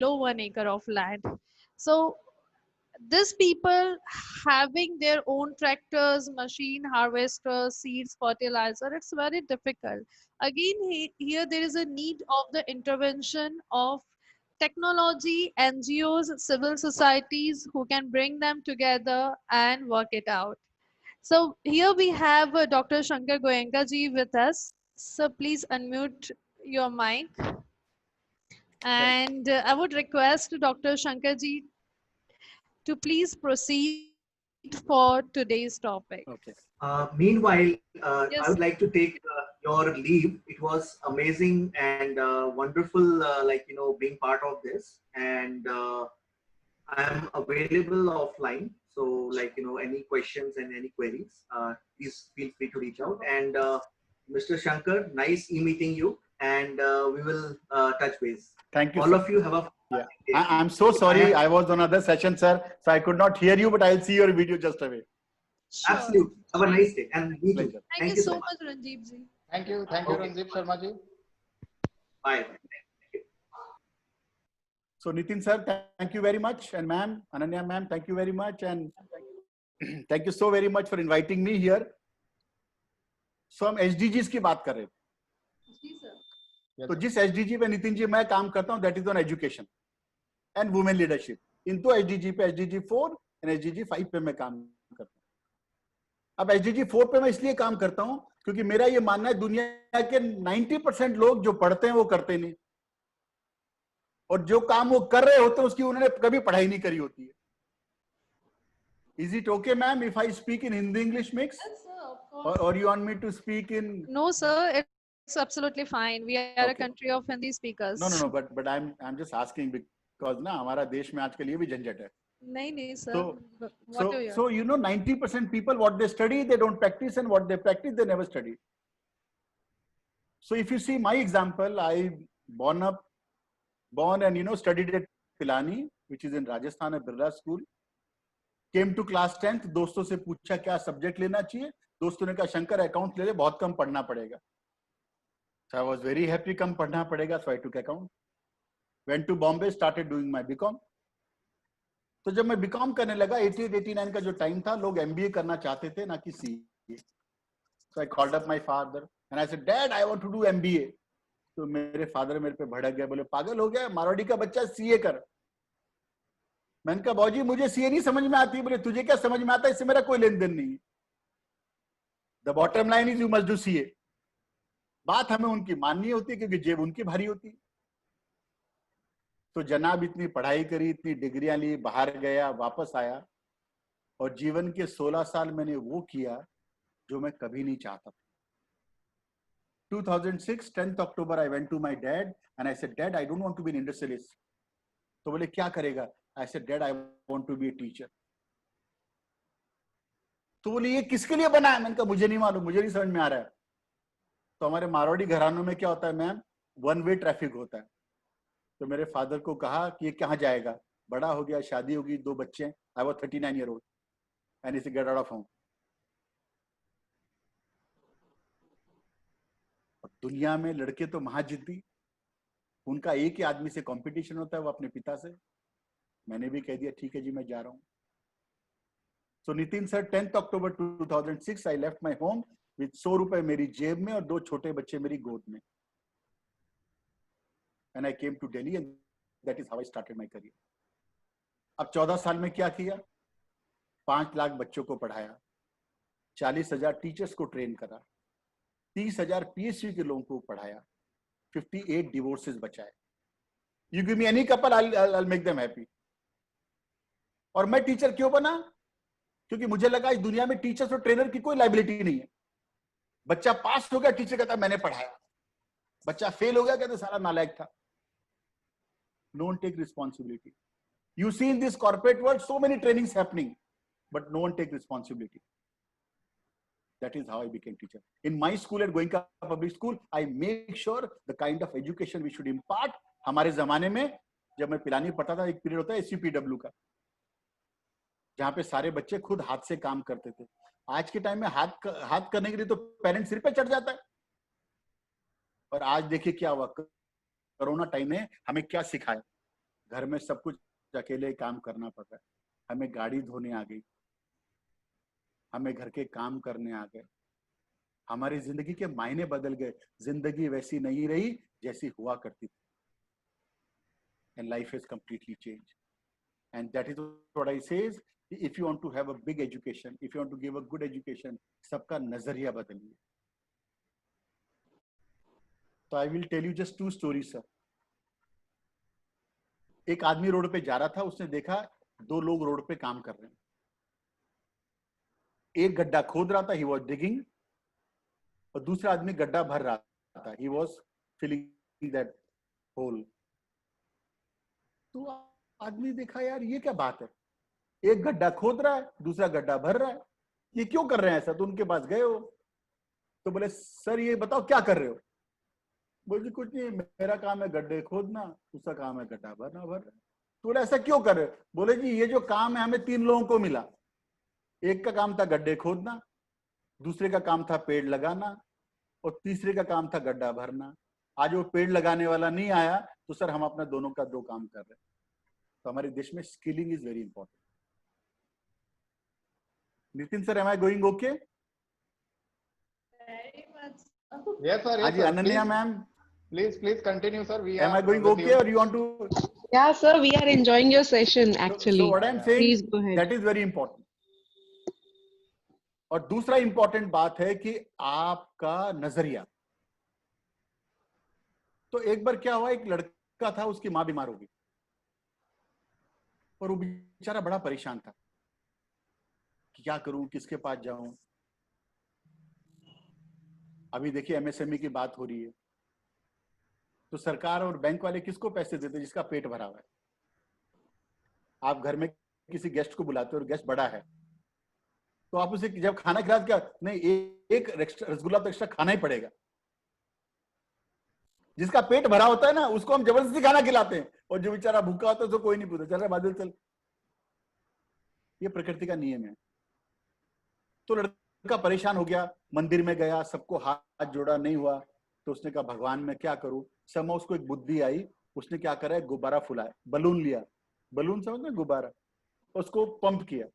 below 1 acre of land. So these people having their own tractors, machine, harvesters, seeds, fertilizer, it's very difficult. Again, here there is a need of the intervention of technology, NGOs, civil societies who can bring them together and work it out. So here we have Dr. Shankar Goenka ji with us. So please unmute your mic. Thank And I would request Dr. Shankar ji to please proceed for today's topic. Okay. Meanwhile, Yes. I would like to take your leave. It was amazing and wonderful, being part of this. And I am available offline. So, any questions and any queries, please feel free to reach out. And Mr. Shankar, nice meeting you. And we will touch base. Thank you, All sir. of you have a Yeah. fantastic day. I'm so sorry. I was on other session, sir. So I could not hear you, but I'll see your video just away. Sure. Absolutely. Have a nice day. And me too. Pleasure. Thank you so much, Ranjeev ji. Thank you, Okay. Ranjit Sharma ji. Bye. So Nitin sir, thank you very much. And ma'am, Ananya ma'am, thank you very much. And thank you so very much for inviting me here. So हम SDGs की बात कर रहे थे. जी sir. तो जिस SDG पे नितिन जी मैं काम करता हूँ, that is on education and women leadership. इन दो SDG पे SDG 4 and SDG 5 पे मैं काम करता हूँ. अब SDG 4 पे मैं इसलिए काम करता हूँ क्योंकि मेरा ये मानना है दुनिया के 90% लोग जो पढ़ते हैं वो करते नहीं, और जो काम वो कर रहे होते हैं उसकी उन्होंने कभी पढ़ाई नहीं करी होती है. Is it okay, ma'am, if I speak in Hindi English mix? Yes, sir, of course. Or you want me to speak in? No, sir, it's absolutely fine. We are a Okay. country of Hindi speakers. No, but I'm just asking because ना हमारा देश में आजकल ये भी झंझट है. नहीं, sir. So you know 90% people what they study they don't practice, and what they practice they never study. So if you see my example, I born and studied at Pilani, which is in Rajasthan, at Birla School. Came to class 10th, दोस्तों से पूछा क्या subject लेना चाहिए. दोस्तों ने कहा Shankar account ले ले, बहुत कम पढ़ना पड़ेगा. So I was very happy, कम पढ़ना पड़ेगा, so I took account. Went to Bombay, started doing my BCom. तो जब मैं BCom करने लगा 88-89 का जो टाइम था, लोग MBA करना चाहते थे ना कि CA. So I called up my father and I said, Dad, I want to do MBA. तो मेरे फादर मेरे पे भड़क गए, बोले पागल हो गया, मारवाड़ी का बच्चा CA कर. मैंने कहा बाबूजी मुझे CA नहीं समझ में आती. बोले तुझे क्या समझ में आता है, इससे मेरा कोई लेन देन नहीं. The bottom line is you must do CA. बात हमें उनकी माननी होती है क्योंकि जेब उनकी भारी होती है. तो जनाब इतनी पढ़ाई करी, इतनी डिग्रियां ली, बाहर गया, वापस आया, और जीवन के 16 साल मैंने वो किया जो मैं कभी नहीं चाहता था. 2006 10th October I went to my dad and I said, Dad, I don't want to be an industrialist. तो बोले क्या करेगा? I said, Dad, I want to be a teacher. तो बोले ये किसके लिए बना है? मैंने कहा मुझे नहीं मालूम, मुझे नहीं समझ में आ रहा है. तो हमारे मारवाड़ी घरानों में क्या होता है मैम, 1 वे ट्रैफिक होता है. तो मेरे फादर को कहा कि ये कहाँ जाएगा, बड़ा हो गया, शादी होगी, 2 बच्चे हैं. I was 39 years old and he said, get out of home. दुनिया में लड़के तो महाजिद्दी, उनका एक ही आदमी से कंपटीशन होता है, वो अपने पिता से. मैंने भी कह दिया ठीक है जी मैं जा रहा हूं. So Nitin sir 10th October 2006 I left my home with 100 रुपए मेरी जेब में और 2 छोटे बच्चे मेरी गोद में. And I came to Delhi and that is how I started my career. अब 14 साल में क्या किया, 5 लाख बच्चों को पढ़ाया, 40,000 टीचर्स को ट्रेन करा, 30,000 PhD के लोगों को पढ़ाया, 58 डिवोर्सेस बचाए. You give me any couple, I'll make them happy. और मैं टीचर क्यों बना? क्योंकि मुझे लगा इस दुनिया में टीचर्स और ट्रेनर की कोई लाइबिलिटी नहीं है. बच्चा पास हो गया, टीचर कहता मैंने पढ़ाया. बच्चा फेल हो गया, कहते सारा नालायक था. No one take responsibility. You see in this corporate world so many trainings happening, but no one take responsibility. That is how I became teacher. In my school at Goenka Public School, I make sure the kind of education we should impart. हमारे जमाने में जब मैं पिलानी पढ़ता था, एक period होता है SUPW का, जहाँ पे सारे बच्चे खुद हाथ से काम करते थे. आज के टाइम में हाथ करने के लिए तो पेरेंट्स सिर पे चढ़ जाता है. और आज देखिए क्या हुआ, कोरोना टाइम ने हमें क्या सिखाया. घर में सब कुछ अकेले काम करना पड़ रहा है, हमें गाड़ी धोने आ गई, हमें घर के काम करने आ गए, हमारी जिंदगी के मायने बदल गए, जिंदगी वैसी नहीं रही जैसी हुआ करती थी। And life has completely changed. And that is what I says, if you want to have a big education, if you want to give a good education, सबका नजरिया बदलिए. So I will tell you just 2 stories, sir. एक आदमी road पे जा रहा था, उसने देखा 2 लोग रोड पे काम कर रहे हैं. एक गड्ढा खोद रहा था, he was digging, और दूसरा आदमी गड्ढा भर रहा था, he was filling that hole. तो आदमी देखा, यार ये क्या बात है, एक गड्ढा खोद रहा है, दूसरा गड्ढा भर रहा है, ये क्यों कर रहे हैं ऐसा? तो उनके पास गए हो, तो बोले सर ये बताओ क्या कर रहे हो? बोले कुछ नहीं, मेरा काम है गड्ढे खोदना, दूसरा काम है गड्ढा भरना भर रहा है। तो बोले ऐसा क्यों कर रहे हो? बोले जी ये जो काम है हमें 3 लोगों को मिला, एक का काम था गड्ढे खोदना, दूसरे का काम था पेड़ लगाना, और तीसरे का काम था गड्ढा भरना। आज वो पेड़ लगाने वाला नहीं आया, तो सर हम अपना दोनों का 2 काम कर रहे हैं। तो हमारे देश में skilling is very important. Nitin sir, am I going okay? Yes, sir. Yes, Ananya ma'am, Please continue, sir. Am I going okay, or you want to? Yeah, sir. We are enjoying your session actually. So what I'm saying, Please go ahead. that is very important. और दूसरा important बात है कि आपका नजरिया। तो एक बार क्या हुआ, एक लड़का था, उसकी मां बीमार हो गई और वो बेचारा बड़ा परेशान था कि क्या करूं, किसके पास जाऊं। अभी देखिए एमएसएमई की बात हो रही है, तो सरकार और बैंक वाले किसको पैसे देते हैं? जिसका पेट भरा हुआ है। आप घर में किसी गेस्ट को बुलाते हो और गेस्ट बड़ा है, तो आप उसे जब खाना खिलाते क्या नहीं, एक रसगुल्ला तो एक्स्ट्रा खाना ही पड़ेगा। जिसका पेट भरा होता है ना, उसको हम जबरदस्ती खाना खिलाते हैं, और जो बेचारा भूखा होता है उसको कोई नहीं पूछता, चल रहा बादल चल। ये प्रकृति का नियम है। तो लड़का परेशान हो गया, मंदिर में गया, सबको हाथ जोड़ा, नहीं हुआ, तो उसने कहा भगवान मैं क्या करूं। समय उसको एक बुद्धि आई, उसने क्या करा, गुब्बारा फुलाया, बलून लिया, बलून समझ में, गुब्बारा, उसको पंप किया,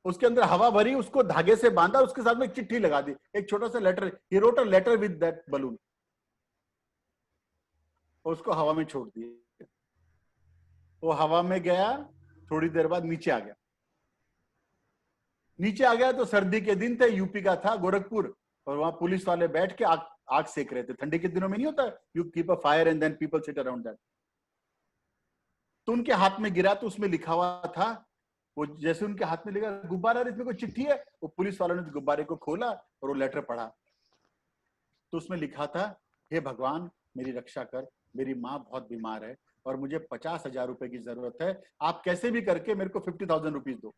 उसके अंदर हवा भरी, उसको धागे से बांधा, उसके साथ में एक चिट्ठी लगा दी, एक छोटा सा letter, he wrote a letter with that balloon, और उसको हवा में छोड़ दिया। वो हवा में गया, थोड़ी देर बाद नीचे आ गया। नीचे आ गया तो सर्दी के दिन थे, यूपी का था, गोरखपुर, और वहां पुलिस वाले बैठ के आग सेक रहे थे। ठंडी के दिनों में नहीं होता, you keep a fire and then people sit around that. तो उनके हाथ में गिरा, तो उसमें लिखा हुआ था, वो जैसे उनके हाथ में लगा गुब्बारा, इसमें कोई चिट्ठी है, वो पुलिस वालों ने गुब्बारे को खोला और वो लेटर पढ़ा। तो उसमें लिखा था, हे भगवान मेरी रक्षा कर, मेरी माँ बहुत बीमार है और मुझे 50,000 रुपए की जरूरत है, आप कैसे भी करके मेरे को 50,000 रुपीज दो।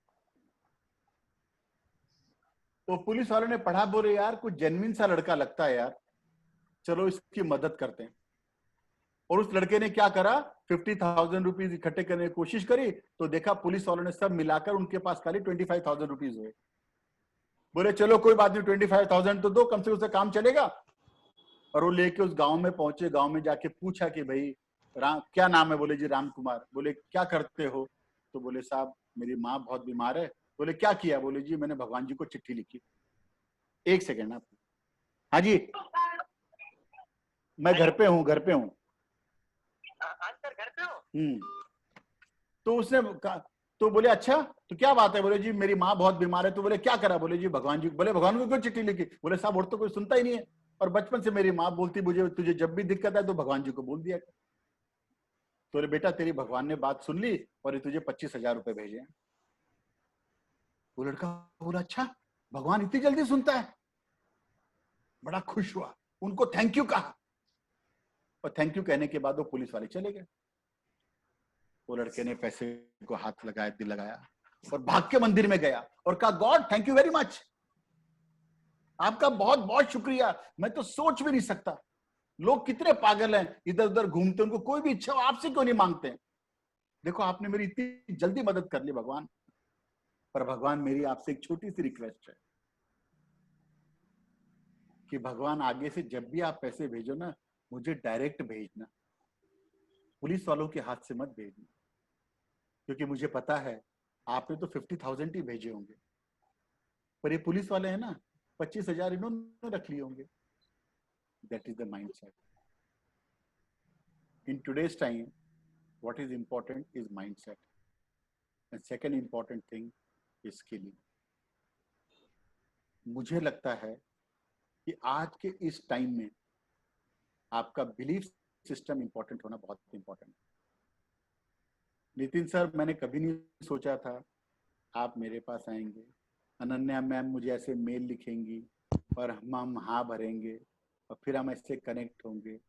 तो पुलिस वालों ने पढ़ा, बोले यार कुछ जेन्युइन सा लड़का लगता है यार, चलो इसकी मदद करते हैं। और उस लड़के ने क्या करा, 50,000 रुपीज इकट्ठे करने की कोशिश करी, तो देखा पुलिस वालों ने सब मिलाकर उनके पास खाली 25,000 रुपीज हुए। बोले चलो कोई बात नहीं, 25,000 तो दो, कम से कम उसका काम चलेगा। और वो लेके उस गांव में पहुंचे, गांव में जाके पूछा कि भाई राम, क्या नाम है? बोले जी राम कुमार। बोले क्या करते हो? तो बोले साहब मेरी माँ बहुत बीमार है। बोले क्या किया? बोले जी मैंने भगवान जी को चिट्ठी लिखी। 1 सेकेंड आप। हाँ जी, मैं घर पे हूँ, घर पे हूँ। घर पे हो? तो उसने तो बोले अच्छा तो क्या बात है? बोले जी मेरी माँ बहुत बीमार है। तो बोले क्या करा? बोले जी भगवान जी। बोले भगवान को क्यों चिट्ठी लिखी? बोले साहब और तो कोई सुनता ही नहीं है, और बचपन से मेरी माँ बोलती मुझे, तुझे जब भी दिक्कत है तो भगवान जी को बोल दिया। तो बोले बेटा तेरी भगवान ने बात सुन ली और ये तुझे 25,000 रुपए भेजे हैं। वो लड़का बोला अच्छा भगवान इतनी जल्दी सुनता है, बड़ा खुश हुआ, उनको थैंक यू कहा, और थैंक यू कहने के बाद वो पुलिस वाले चले गए। वो लड़के ने पैसे को हाथ लगाया, दिल लगाया, और भाग के मंदिर में गया और कहा God thank you very much, आपका बहुत बहुत शुक्रिया, मैं तो सोच भी नहीं सकता लोग कितने पागल हैं, इधर उधर घूमते, उनको कोई भी इच्छा हो आपसे क्यों नहीं मांगते हैं। देखो आपने मेरी इतनी जल्दी मदद कर ली भगवान, पर भगवान मेरी आपसे एक छोटी सी रिक्वेस्ट है कि भगवान आगे से जब भी आप पैसे भेजो ना, मुझे डायरेक्ट भेजना, पुलिस वालों के हाथ से मत भेजना, क्योंकि मुझे पता है आपने तो 50,000 ही भेजे होंगे, पर ये पुलिस वाले हैं ना, 25,000 इन्होंने रख लिए होंगे। That is the mindset. In today's time what is important is mindset, and second important thing is skilling. मुझे लगता है कि आज के इस टाइम में आपका बिलीफ सिस्टम इंपॉर्टेंट होना बहुत इंपॉर्टेंट है। नितिन सर, मैंने कभी नहीं सोचा था आप मेरे पास आएंगे, अनन्या मैम मुझे ऐसे मेल लिखेंगी और हम हाँ भरेंगे और फिर हम ऐसे कनेक्ट होंगे।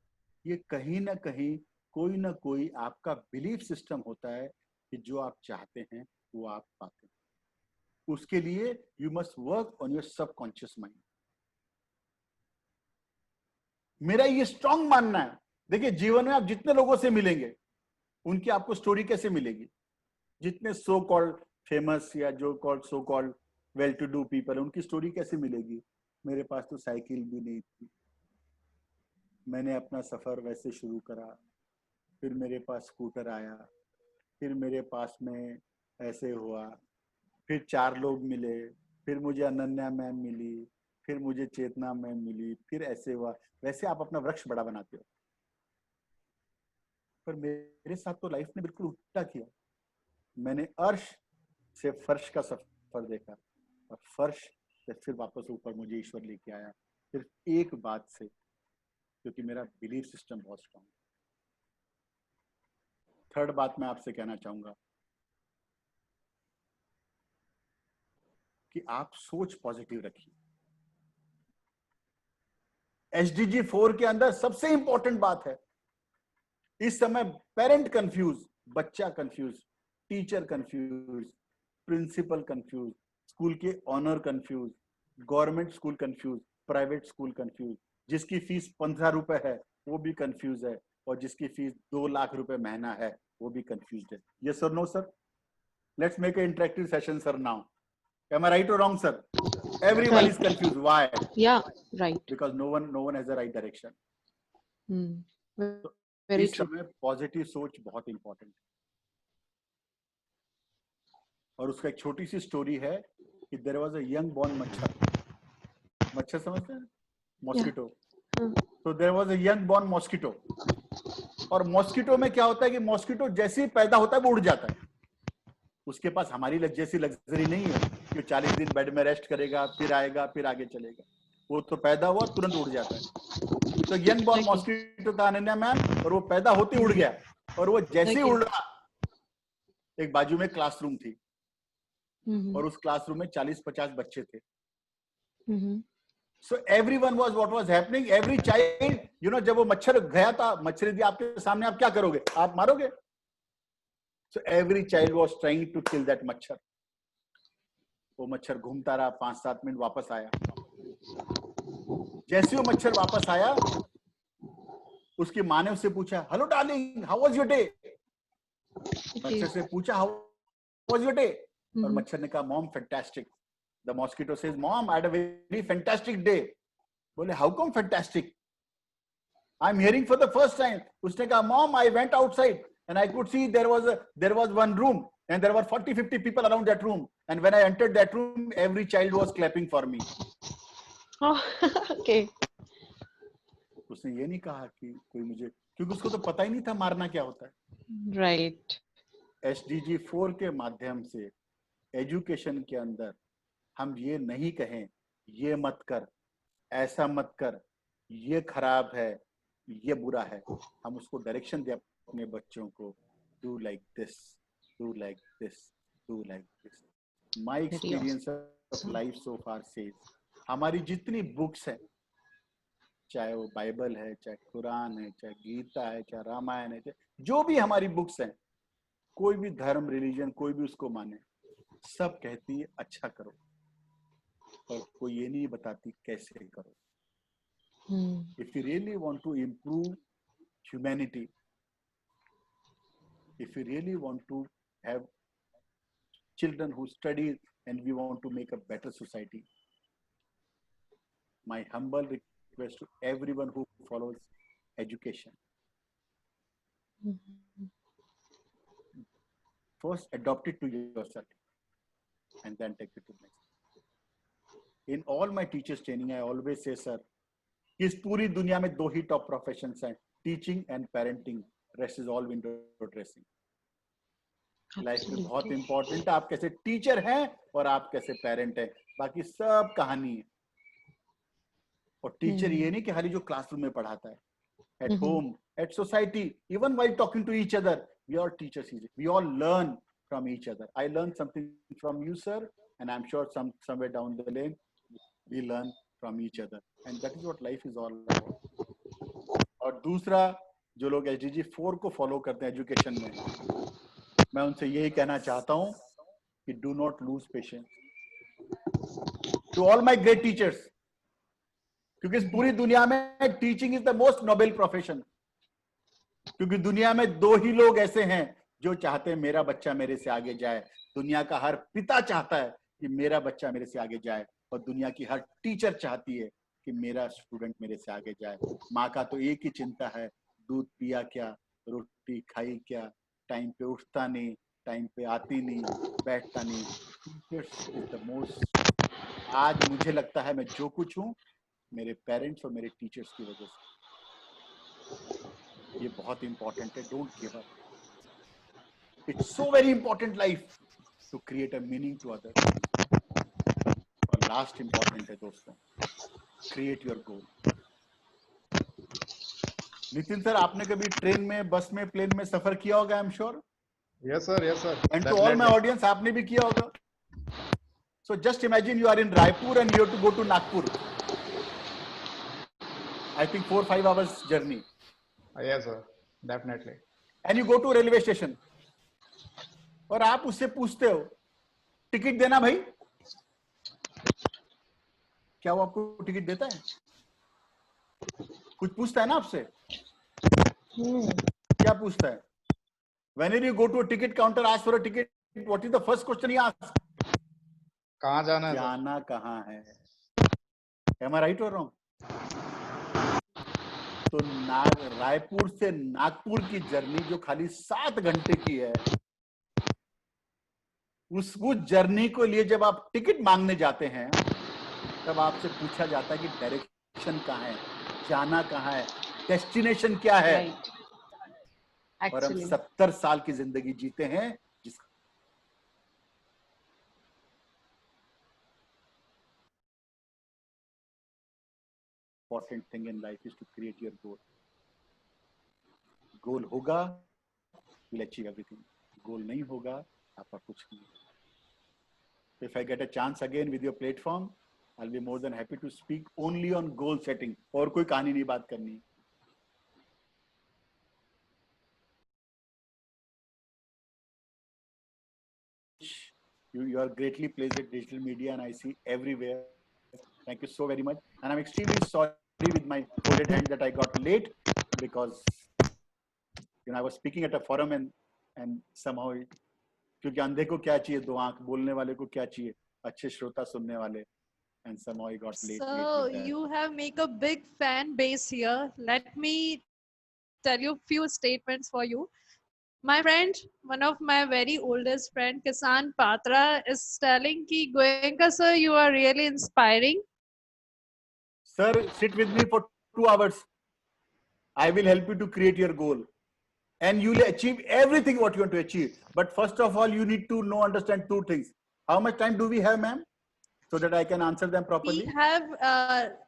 ये कहीं ना कहीं कोई ना कोई आपका बिलीफ सिस्टम होता है कि जो आप चाहते हैं वो आप पाते हैं। उसके लिए you must work on your subconscious mind. मेरा ये स्ट्रांग मानना है। देखिए, जीवन में आप जितने लोगों से मिलेंगे उनकी आपको स्टोरी कैसे मिलेगी? जितने सो कॉल्ड फेमस या जो called so called well to do people, उनकी स्टोरी कैसे मिलेगी? मेरे पास तो साइकिल भी नहीं थी, मैंने अपना सफर वैसे शुरू करा, फिर मेरे पास स्कूटर आया, फिर मेरे पास में ऐसे हुआ, फिर 4 लोग मिले, फिर मुझे अनन्या मैम मिली, फिर मुझे चेतना मैम मिली, फिर ऐसे हुआ। वैसे आप अपना वृक्ष बड़ा बनाते हो, पर मेरे साथ तो लाइफ ने बिल्कुल उल्टा किया। मैंने अर्श से फर्श का सफर देखा और फर्श से फिर वापस ऊपर मुझे ईश्वर लेके आया, सिर्फ एक बात से, क्योंकि मेरा बिलीफ सिस्टम बहुत स्ट्रांग है। थर्ड बात मैं आपसे कहना चाहूंगा कि आप सोच पॉजिटिव रखिए। SDG 4 के अंदर सबसे इंपॉर्टेंट बात है, इस समय पेरेंट कंफ्यूज, बच्चा confuse, teacher confuse, principal confuse, school के owner confuse, government school confuse, private school confuse, जिसकी फीस 15 रुपए है वो भी कंफ्यूज है, और जिसकी फीस 2 लाख रुपए महीना है वो भी कंफ्यूज है। यस और no sir? Let's make an interactive session sir now. Am I right or wrong sir? Everyone Right. is confused. Why? Yeah, right. Because no one has the right direction. Hmm. तो Very इस true. समय positive सोच बहुत important है। और उसका एक छोटी सी स्टोरी है कि there was a young born मच्छर। मच्छर समझते हैं? मॉस्किटो। तो there was a young born mosquito. और मॉस्किटो में क्या होता है कि मॉस्किटो जैसे ही पैदा होता है वो उड़ जाता है। उसके पास हमारी जैसी लग्जरी नहीं है कि 40 दिन बेड में रेस्ट करेगा, फिर आएगा, फिर आगे चलेगा। वो तो पैदा हुआ तुरंत उड़ जाता है। तो यंग बॉर्न मॉस्किटो था अनन्या मैम, और वो पैदा होते उड़ गया। और वो जैसे ही उड़ा, एक बाजू में क्लासरूम थी और उस क्लासरूम में 40-50 बच्चे थे। So everyone was what was happening, every child, you know, जब वो मच्छर गया था, मच्छर यदि आपके सामने, आप क्या करोगे? आप मारोगे? So every child was trying to kill that मच्छर। वो मच्छर घूमता रहा, 5-7 मिनट, वापस आया। जैसे वो मच्छर वापस आया, उसकी माँ ने उससे पूछा, hello darling, how was your day? मच्छर से पूछा, हाउ वाज योर डे? और मच्छर ने कहा, mom fantastic. The mosquito says, Mom, I had a very fantastic day. बोले, how come fantastic? I'm hearing for the first time. उसने कहा, Mom, I went outside and I could see there was one room and there were 40-50 people around that room. And when I entered that room, every child was clapping for me. Oh, okay. उसने ये नहीं कहा कि कोई मुझे, क्योंकि उसको तो पता ही नहीं था मारना क्या होता है। Right. SDG 4 के माध्यम से एजुकेशन के अंदर हम ये नहीं कहें, ये मत कर, ऐसा मत कर, ये खराब है, ये बुरा है। हम उसको डायरेक्शन दे अपने बच्चों को, do like this, do like this, do like this. My experience of life so far says, हमारी जितनी बुक्स हैं, चाहे वो बाइबल है, चाहे कुरान है, चाहे गीता है, चाहे रामायण है, चाहे जो भी हमारी बुक्स हैं, कोई भी धर्म, रिलीजन, कोई भी उसको माने, सब कहती है अच्छा करो, और कोई ये नहीं बताती कैसे करो। If you really want to improve humanity, if you really want to have children who study and we want to make a better society, my humble request to everyone who follows education, First, adopt it to yourself, and then take it to the next. In all my teachers training, I always say, sir, इस पूरी दुनिया में 2 ही top professions हैं, teaching and parenting, rest is all window dressing. Life में बहुत important है आप कैसे टीचर हैं और आप कैसे पेरेंट हैं, बाकी सब कहानी है. और टीचर ये नहीं कि खाली जो क्लासरूम में पढ़ाता है, at home, at society, even while talking to each other, we are teachers. We all learn from each other. I learned something from you, sir, and I'm sure somewhere down the lane we learn from each other, and that is what life is all about. और दूसरा, जो लोग SDG 4 को follow करते हैं education में, मैं उनसे यही कहना चाहता हूँ कि do not lose patience. To all my great teachers, क्योंकि इस पूरी दुनिया में teaching is the most Nobel profession. क्योंकि दुनिया में 2 ही लोग ऐसे हैं जो चाहते हैं मेरा बच्चा मेरे से आगे जाए. दुनिया का हर पिता चाहता है कि मेरा बच्चा मेरे से आगे जाए, और दुनिया की हर टीचर चाहती है कि मेरा स्टूडेंट मेरे से आगे जाए. माँ का तो एक ही चिंता है, दूध पिया क्या, रोटी खाई क्या, टाइम पे उठता नहीं, टाइम पे आती नहीं, बैठता नहीं. Teachers is the most. आज मुझे लगता है मैं जो कुछ हूँ मेरे पेरेंट्स और मेरे टीचर्स की वजह से. ये बहुत इंपॉर्टेंट है. Don't give up. It's so very important life to create a meaning to others. और लास्ट इंपॉर्टेंट है दोस्तों, create your goal. Nitin sir, आपने कभी ट्रेन में, बस में, प्लेन में सफर किया होगा, I am sure. Yes, sir. Yes, sir. And to all my audience, आपने भी किया होगा. So just imagine you are in Raipur and you have to go to Nagpur. I think 4-5 hours journey. Yes, sir. Definitely. And you go to railway station. और आप उससे पूछते हो ticket देना भाई. क्या वो आपको टिकट देता है? कुछ पूछता है ना आपसे? क्या पूछता है? Whenever you go to a ticket counter, ask for a ticket. What is the first question he asks? कहाँ जाना है? जाना कहाँ है? Am I right or wrong? तो रायपुर से नागपुर की जर्नी जो खाली 7 घंटे की है, उस जर्नी को लिए जब आप टिकट मांगने जाते हैं, तब आपसे पूछा जाता है कि डायरेक्शन कहाँ है, जाना कहाँ है, डेस्टिनेशन क्या है. और हम 70 साल की जिंदगी जीते हैं जिस important thing in life is to create your goal. गोल होगा, you'll achieve everything. गोल नहीं होगा, आपका कुछ नहीं. If I get a chance again with your platform, I'll be more than happy to speak only on goal setting. और कोई कहानी नहीं बात करनी. You are greatly placed at digital media, and I see everywhere. Thank you so very much. And I'm extremely sorry with my folded hand that I got late, because I was speaking at a forum and somehow, क्योंकि अंधे को क्या चाहिए 2 आंख, बोलने वाले को क्या चाहिए अच्छे श्रोता सुनने वाले, and somehow I got late. So you have make a big fan base here. Let me tell you few statements for you. My friend, one of my very oldest friend, Kisan Patra, is telling ki Goenka sir, you are really inspiring. Sir, sit with me for 2 hours. I will help you to create your goal. And you will achieve everything what you want to achieve. But first of all, you need to understand 2 things. How much time do we have, ma'am? So that I can answer them properly. We have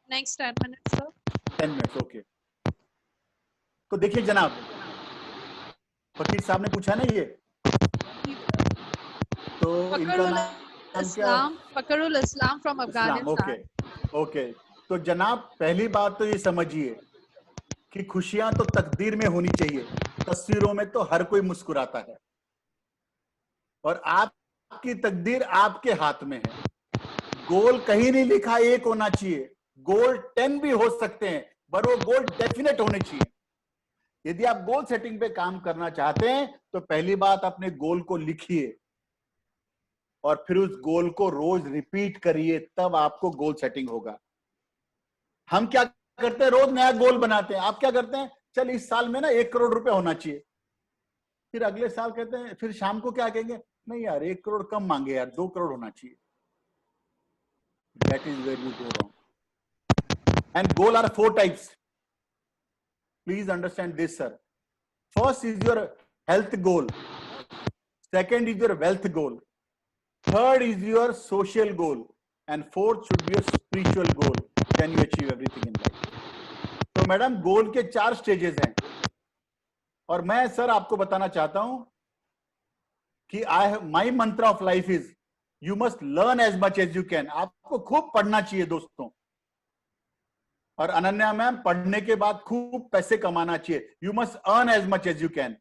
next 10 minutes, sir. 10 minutes, okay. तो देखिए जनाब, फकीर साहब ने पूछा ना ये, तो इनका नाम क्या? Fakarul Islam from Afghanistan. Okay. तो जनाब, पहली बात तो ये समझिए कि खुशियां तो तकदीर में होनी चाहिए. तस्वीरों में तो हर कोई मुस्कुराता है, और आपकी तकदीर आपके हाथ में है. गोल कहीं नहीं लिखा 1 होना चाहिए. गोल 10 भी हो सकते हैं, पर वो गोल डेफिनेट होने चाहिए. यदि आप गोल सेटिंग पे काम करना चाहते हैं, तो पहली बात अपने गोल को लिखिए और फिर उस गोल को रोज रिपीट करिए, तब आपको गोल सेटिंग होगा. हम क्या करते हैं, रोज नया गोल बनाते हैं. आप क्या करते हैं, चल इस साल में ना 1 करोड़ रुपए होना चाहिए. फिर अगले साल कहते हैं, फिर शाम को क्या कहेंगे, नहीं यार 1 करोड़ कम मांगे यार, 2 करोड़ होना चाहिए. That is where you go wrong. And goal are 4 types. Please understand this, sir. First is your health goal. Second is your wealth goal. Third is your social goal. And fourth should be your spiritual goal. Can you achieve everything in life? तो madam गोल के 4 stages हैं. और मैं sir आपको बताना चाहता हूं कि my mantra of life is you must learn as much as you can. आपको खूब पढ़ना चाहिए दोस्तों. और अनन्या मैम, पढ़ने के बाद खूब पैसे कमाना चाहिए. You must earn as much as you can.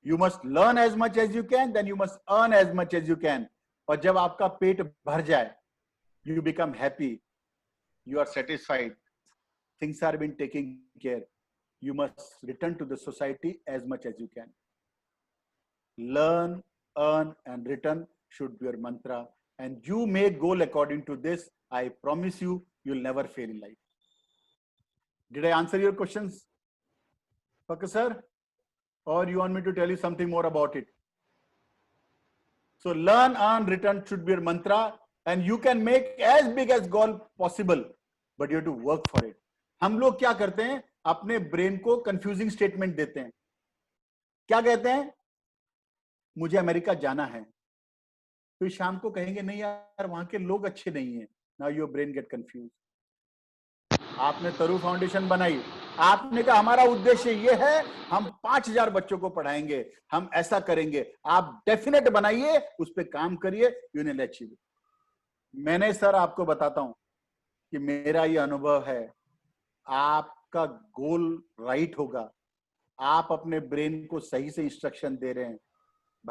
You must learn as much as you can, then you must earn as much as you can. और जब आपका पेट भर जाए, you become happy, you are satisfied, things are being taken care, you must return to the society as much as you can. Learn, earn and return should be your mantra, and you make goal according to this. I promise you, you'll never fail in life. Did I answer your questions, okay sir? Or you want me to tell you something more about it? So learn, earn, return should be your mantra, and you can make as big as goal possible, but you have to work for it. हम लोग क्या करते हैं, अपने brain को confusing statement देते हैं. क्या कहते हैं, मुझे अमेरिका जाना है, फिर शाम को कहेंगे नहीं यार वहां के लोग अच्छे नहीं हैं. Now your brain get confuse. आपने तरु फाउंडेशन बनाई, आपने कहा हमारा उद्देश्य ये है, हम 5000 बच्चों को पढ़ाएंगे, हम ऐसा करेंगे. आप डेफिनेट बनाइए, उस पर काम करिए, यू विल अचीव. मैंने सर आपको बताता हूं कि मेरा ये अनुभव है. आपका गोल राइट होगा, आप अपने ब्रेन को सही से इंस्ट्रक्शन दे रहे हैं,